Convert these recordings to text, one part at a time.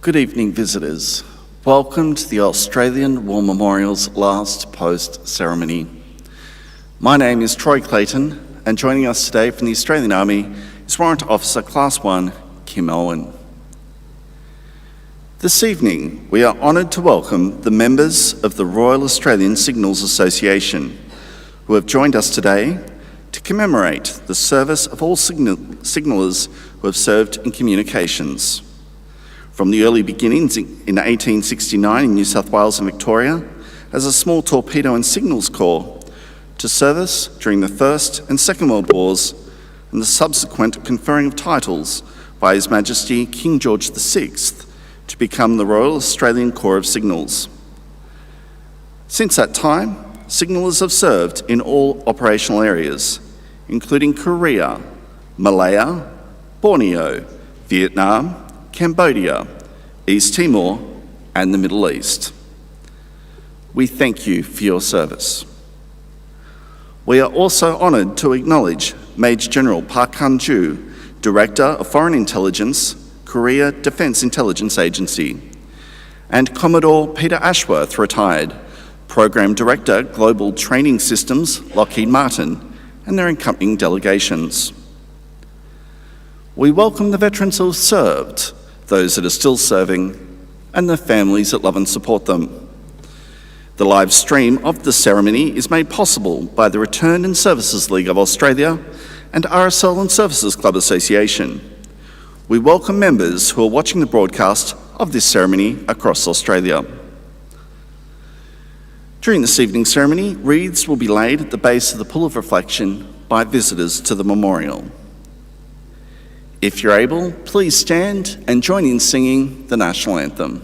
Good evening, visitors. Welcome to the Australian War Memorial's last post ceremony. My name is Troy Clayton, and joining us today from the Australian Army is Warrant Officer Class 1, Kim Owen. This evening, we are honoured to welcome the members of the Royal Australian Signals Association, who have joined us today to commemorate the service of all signallers who have served in communications. From the early beginnings in 1869 in New South Wales and Victoria as a small torpedo and signals corps, to service during the First and Second World Wars and the subsequent conferring of titles by His Majesty King George VI to become the Royal Australian Corps of Signals. Since that time, signallers have served in all operational areas, including Korea, Malaya, Borneo, Vietnam, Cambodia, East Timor, and the Middle East. We thank you for your service. We are also honoured to acknowledge Major General Park Han-ju, Director of Foreign Intelligence, Korea Defence Intelligence Agency, and Commodore Peter Ashworth, retired, Program Director, Global Training Systems, Lockheed Martin, and their accompanying delegations. We welcome the veterans who have served, those that are still serving, and the families that love and support them. The live stream of the ceremony is made possible by the Returned and Services League of Australia and RSL and Services Club Association. We welcome members who are watching the broadcast of this ceremony across Australia. During this evening's ceremony, wreaths will be laid at the base of the Pool of Reflection by visitors to the memorial. If you're able, please stand and join in singing the National Anthem.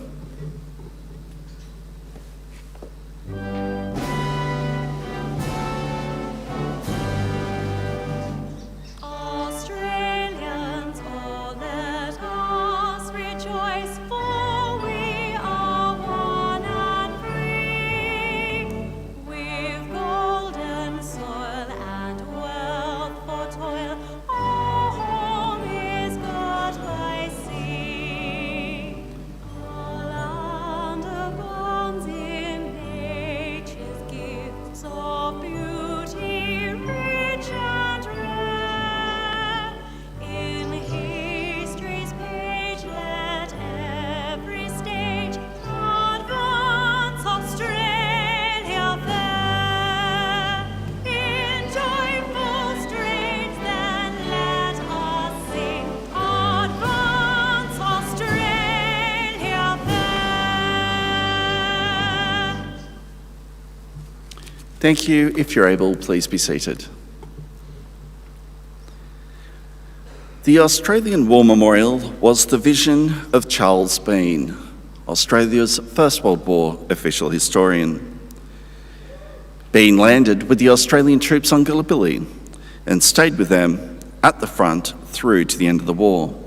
Thank you. If you're able, please be seated. The Australian War Memorial was the vision of Charles Bean, Australia's First World War official historian. Bean landed with the Australian troops on Gallipoli and stayed with them at the front through to the end of the war.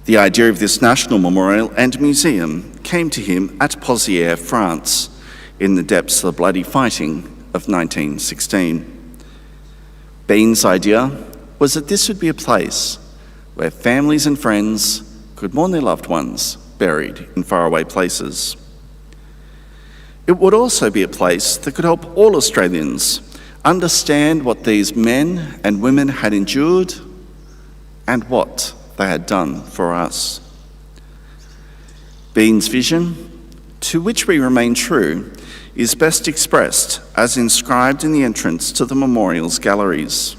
The idea of this national memorial and museum came to him at Pozières, France, in the depths of the bloody fighting of 1916. Bean's idea was that this would be a place where families and friends could mourn their loved ones buried in faraway places. It would also be a place that could help all Australians understand what these men and women had endured and what they had done for us. Bean's vision, to which we remain true, is best expressed as inscribed in the entrance to the memorial's galleries.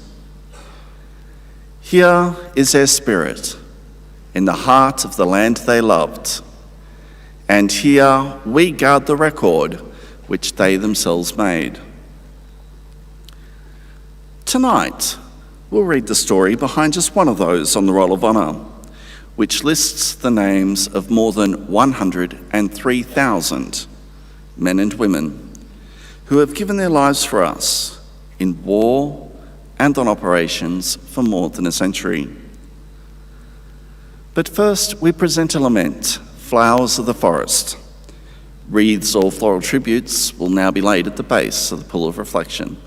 Here is their spirit, in the heart of the land they loved, and here we guard the record which they themselves made. Tonight, we'll read the story behind just one of those on the Roll of Honour, which lists the names of more than 103,000 men and women who have given their lives for us in war and on operations for more than a century. But first, we present a lament, Flowers of the Forest. Wreaths or floral tributes will now be laid at the base of the Pool of Reflection.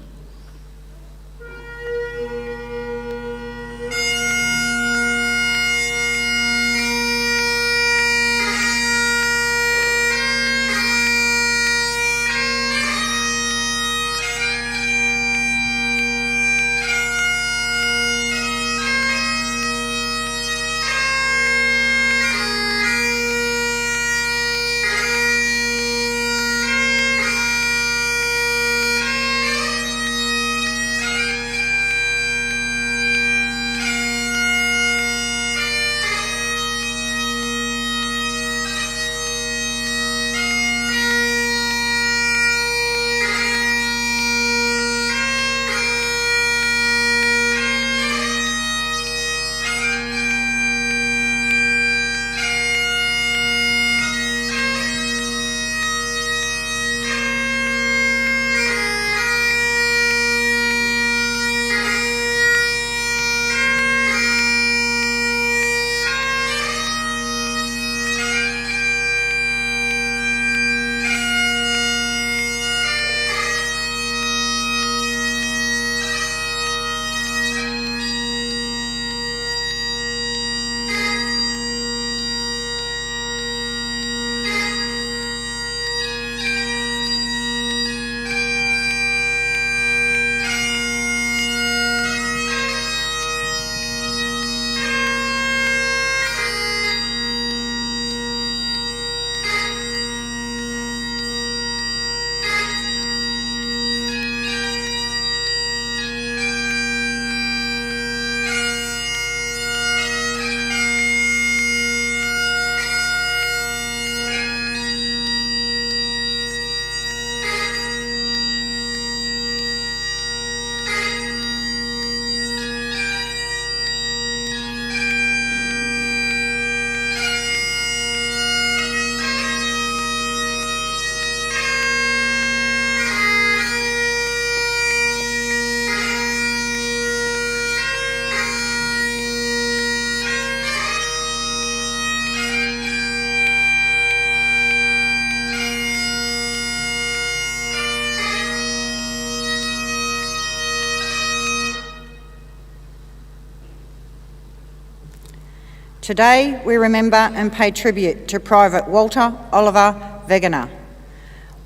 Today, we remember and pay tribute to Private Walter Oliver Wegener.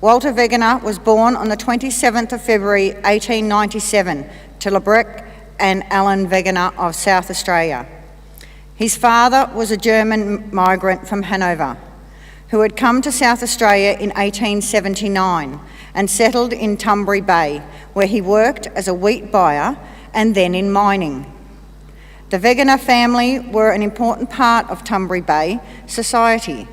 Walter Wegener was born on the 27th of February 1897 to Lebrec and Alan Wegener of South Australia. His father was a German migrant from Hanover who had come to South Australia in 1879 and settled in Tunbury Bay, where he worked as a wheat buyer and then in mining. The Wegener family were an important part of Tunbury Bay society.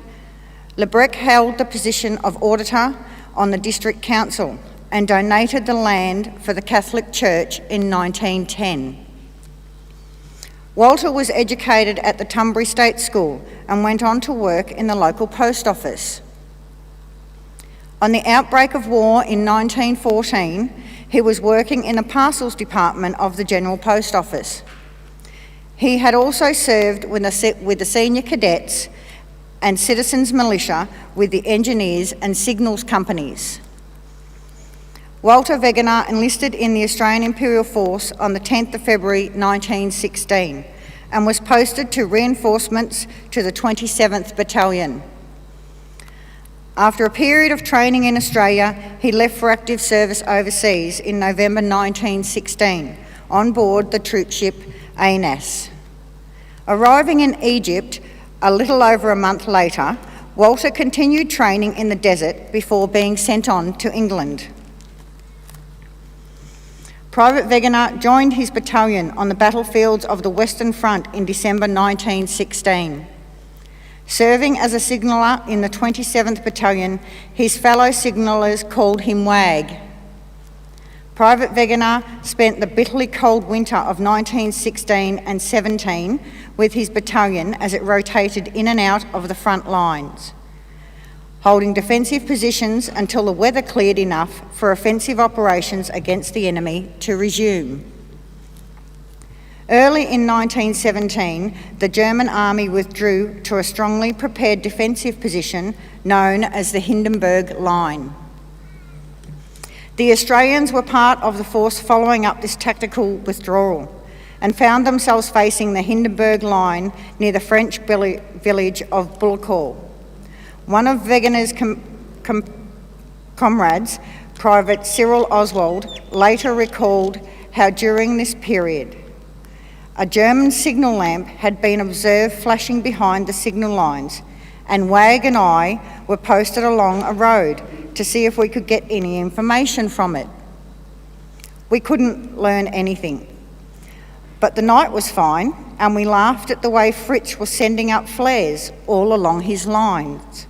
Lebrec held the position of auditor on the district council and donated the land for the Catholic Church in 1910. Walter was educated at the Tunbury State School and went on to work in the local post office. On the outbreak of war in 1914, he was working in the parcels department of the General Post Office. He had also served with the senior cadets and citizens militia with the engineers and signals companies. Walter Wegener enlisted in the Australian Imperial Force on the 10th of February 1916 and was posted to reinforcements to the 27th Battalion. After a period of training in Australia, he left for active service overseas in November 1916 on board the troop ship Aenas. Arriving in Egypt a little over a month later, Walter continued training in the desert before being sent on to England. Private Wegener joined his battalion on the battlefields of the Western Front in December 1916. Serving as a signaller in the 27th Battalion, his fellow signallers called him Wag. Private Wegener spent the bitterly cold winter of 1916 and 17 with his battalion as it rotated in and out of the front lines, holding defensive positions until the weather cleared enough for offensive operations against the enemy to resume. Early in 1917, the German army withdrew to a strongly prepared defensive position known as the Hindenburg Line. The Australians were part of the force following up this tactical withdrawal and found themselves facing the Hindenburg Line near the French village of Bullecourt. One of Wegener's comrades, Private Cyril Oswald, later recalled how during this period, a German signal lamp had been observed flashing behind the signal lines, and Wag and I were posted along a road to see if we could get any information from it. We couldn't learn anything. But the night was fine, and we laughed at the way Fritz was sending up flares all along his lines.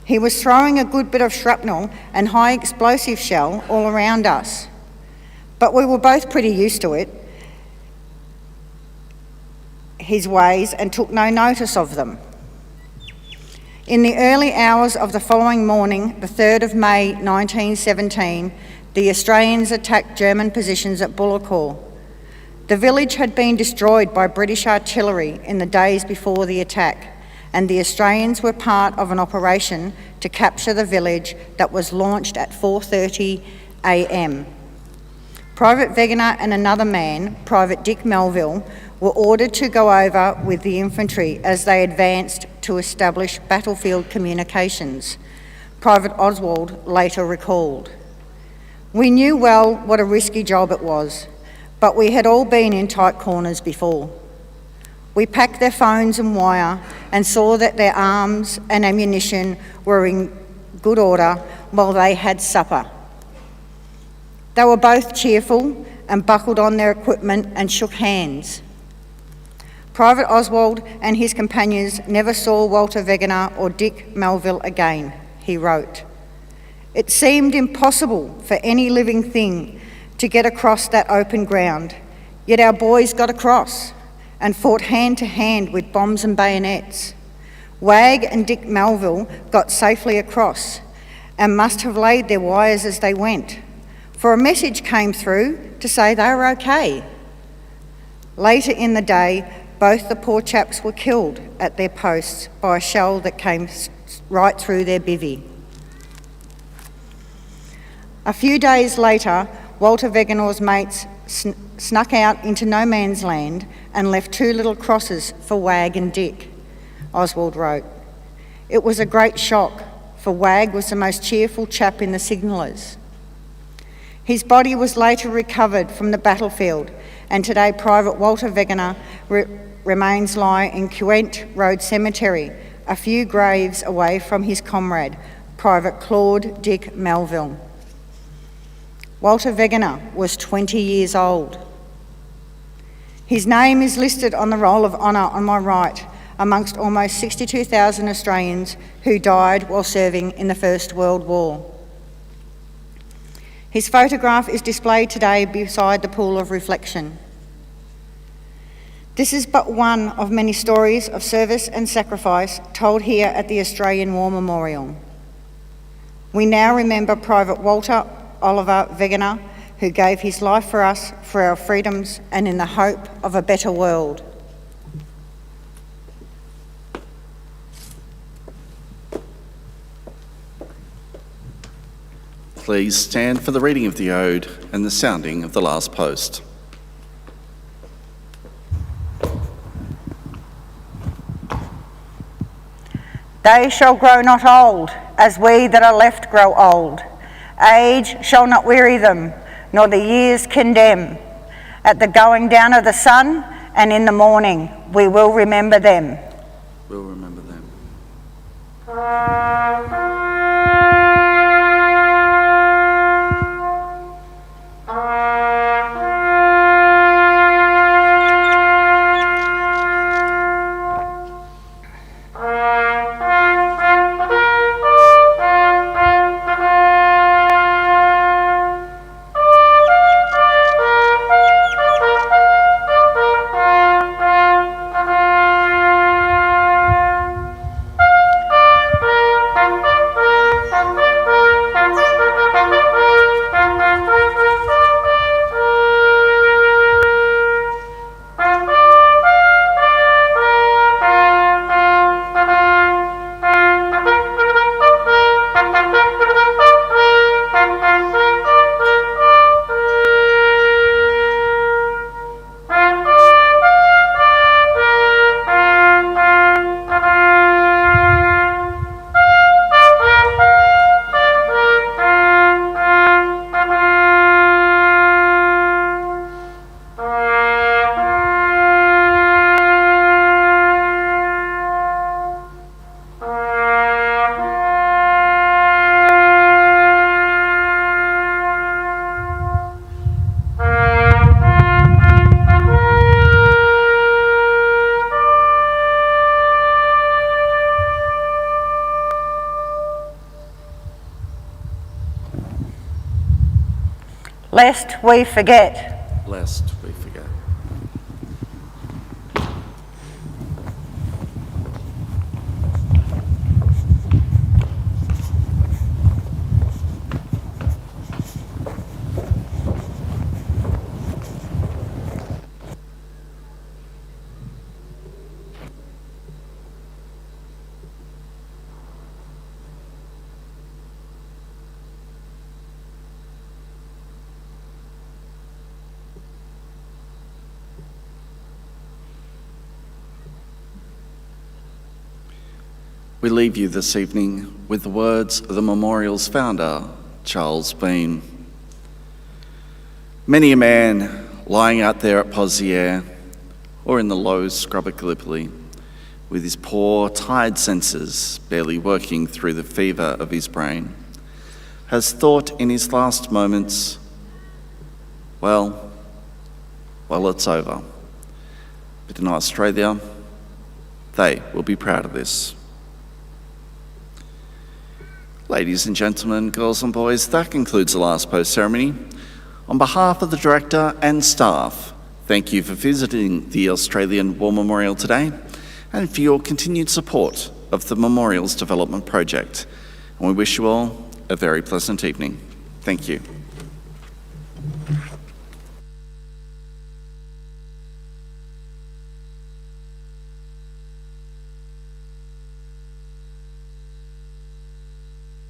He was throwing a good bit of shrapnel and high explosive shell all around us. But we were both pretty used to it, his ways, and took no notice of them. In the early hours of the following morning, the 3rd of May 1917, the Australians attacked German positions at Bullecourt. The village had been destroyed by British artillery in the days before the attack, and the Australians were part of an operation to capture the village that was launched at 4:30 a.m. Private Wegener and another man, Private Dick Melville, were ordered to go over with the infantry as they advanced to establish battlefield communications, Private Oswald later recalled. We knew well what a risky job it was, but we had all been in tight corners before. We packed their phones and wire and saw that their arms and ammunition were in good order while they had supper. They were both cheerful and buckled on their equipment and shook hands. Private Oswald and his companions never saw Walter Wegener or Dick Melville again, he wrote. It seemed impossible for any living thing to get across that open ground, yet our boys got across and fought hand to hand with bombs and bayonets. Wag and Dick Melville got safely across and must have laid their wires as they went, for a message came through to say they were okay. Later in the day, both the poor chaps were killed at their posts by a shell that came right through their bivvy. A few days later, Walter Wegener's mates snuck out into no man's land and left 2 little crosses for Wag and Dick, Oswald wrote. It was a great shock, for Wag was the most cheerful chap in the signallers. His body was later recovered from the battlefield, and today Private Walter Wegener remains lie in Quent Road Cemetery, a few graves away from his comrade, Private Claude Dick Melville. Walter Wegener was 20 years old. His name is listed on the Roll of Honour on my right, amongst almost 62,000 Australians who died while serving in the First World War. His photograph is displayed today beside the pool of reflection. This is but one of many stories of service and sacrifice told here at the Australian War Memorial. We now remember Private Walter Oliver Wegener, who gave his life for us, for our freedoms, and in the hope of a better world. Please stand for the reading of the Ode and the sounding of the last post. They shall grow not old, as we that are left grow old. Age shall not weary them, nor the years condemn. At the going down of the sun and in the morning, we will remember them. We'll remember them. Lest we forget. Lest we forget. We leave you this evening with the words of the memorial's founder, Charles Bean. Many a man lying out there at Pozières or in the low scrub at Gallipoli, with his poor, tired senses barely working through the fever of his brain, has thought in his last moments, well, it's over. But in Australia, they will be proud of this. Ladies and gentlemen, girls and boys, that concludes the last post ceremony. On behalf of the director and staff, thank you for visiting the Australian War Memorial today and for your continued support of the Memorials Development Project. And we wish you all a very pleasant evening. Thank you.